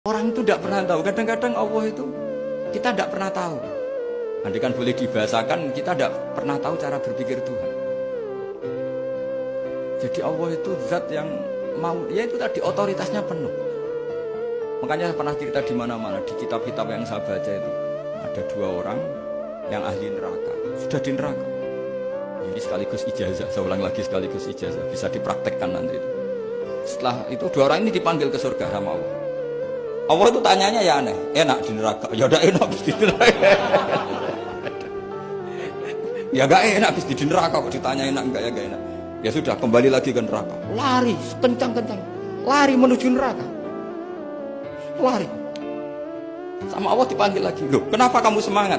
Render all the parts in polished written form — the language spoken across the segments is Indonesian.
Orang itu tidak pernah tahu. Kadang-kadang Allah itu kita tidak pernah tahu. Andai kan boleh dibahasakan, kita tidak pernah tahu cara berpikir Tuhan. Jadi Allah itu zat yang mau, ya itu tadi otoritasnya penuh. Makanya saya pernah cerita di mana-mana, di kitab-kitab yang saya baca itu ada 2 orang yang ahli neraka, sudah di neraka. Ini sekaligus ijazah, saya ulang lagi sekaligus ijazah, bisa dipraktekkan nanti itu. Setelah itu 2 orang ini dipanggil ke surga sama Allah. Allah itu tanyanya ya aneh, enak di neraka, ya udah enak di neraka. Ya gak enak di neraka kok ditanya enak enggak ya gak enak. Ya sudah kembali lagi ke neraka, lari kencang-kencang, lari menuju neraka, lari. Sama Allah dipanggil lagi, loh kenapa kamu semangat?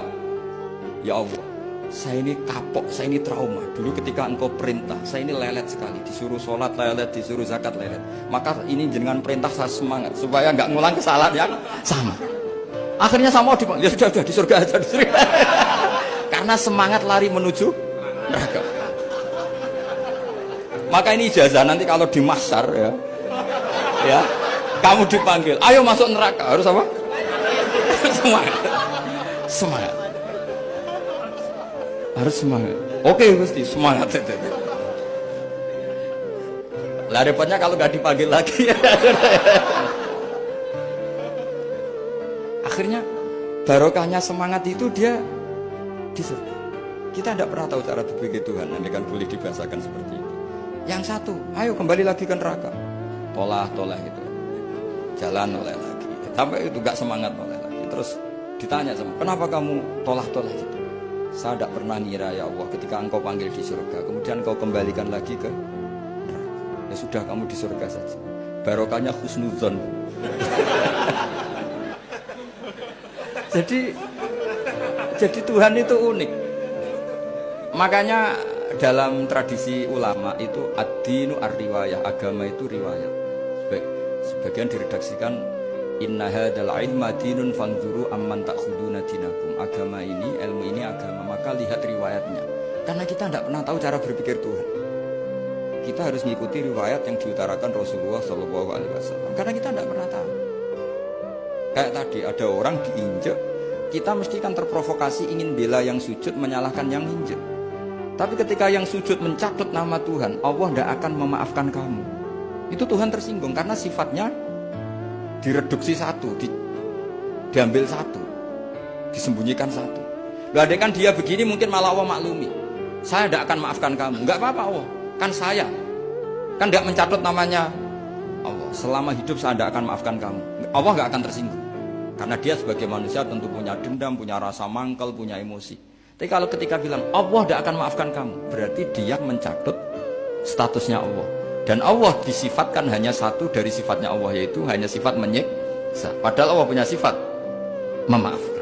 Ya Allah, saya ini kapok, saya ini trauma. Dulu ketika engkau perintah, saya ini lelet sekali. Disuruh sholat lelet, disuruh zakat lelet. Maka ini dengan perintah saya semangat supaya nggak ngulang kesalahan yang sama. Akhirnya sama dipanggil, ya sudah di surga aja, di surga. Karena semangat lari menuju neraka. Maka ini ijazah nanti kalau di mahsyar ya, kamu dipanggil, ayo masuk neraka, harus apa? Semangat, semangat. Harus semangat. Oke Gusti, semangat. Lah repotnya kalau nggak dipanggil lagi. Akhirnya barokahnya semangat itu dia di surga. Kita tidak pernah tahu cara berpikir Tuhan, nanti kan boleh dibahasakan seperti itu. Yang satu, ayo kembali lagi ke neraka. Tolah itu, jalan oleh lagi. Sampai itu nggak semangat oleh lagi. Terus ditanya sama, kenapa kamu tolah gitu? Saya tidak pernah ngira ya Allah ketika engkau panggil di surga kemudian engkau kembalikan lagi ke neraka. Ya sudah kamu di surga saja, barokahnya husnuzon. jadi Tuhan itu unik. Makanya dalam tradisi ulama itu ad-dinu ar-riwayah, agama itu riwayat. Sebagian diredaksikan inna hadzal ilma dinun fanzuru amman ta'khuduna dinakum. Agama ini, ilmu ini agama, maka lihat riwayatnya. Karena kita tidak pernah tahu cara berpikir Tuhan. Kita harus mengikuti riwayat yang diutarakan Rasulullah SAW. Karena kita tidak pernah tahu. Kayak tadi ada orang diinjek, kita mesti kan terprovokasi ingin bela yang sujud menyalahkan yang injek. Tapi ketika yang sujud mencatut nama Tuhan, Allah tidak akan memaafkan kamu. Itu Tuhan tersinggung karena sifatnya direduksi satu, diambil satu, disembunyikan satu. Loh, ada kan dia begini mungkin malah Allah maklumi. Saya tidak akan maafkan kamu. Enggak apa-apa Allah, kan saya. Kan tidak mencatut namanya Allah. Selama hidup saya tidak akan maafkan kamu. Allah nggak akan tersinggung. Karena dia sebagai manusia tentu punya dendam, punya rasa mangkal, punya emosi. Tapi kalau ketika bilang Allah tidak akan maafkan kamu, berarti dia mencatut statusnya Allah. Dan Allah disifatkan hanya satu dari sifatnya Allah, yaitu hanya sifat menyiksa. Padahal Allah punya sifat memaafkan.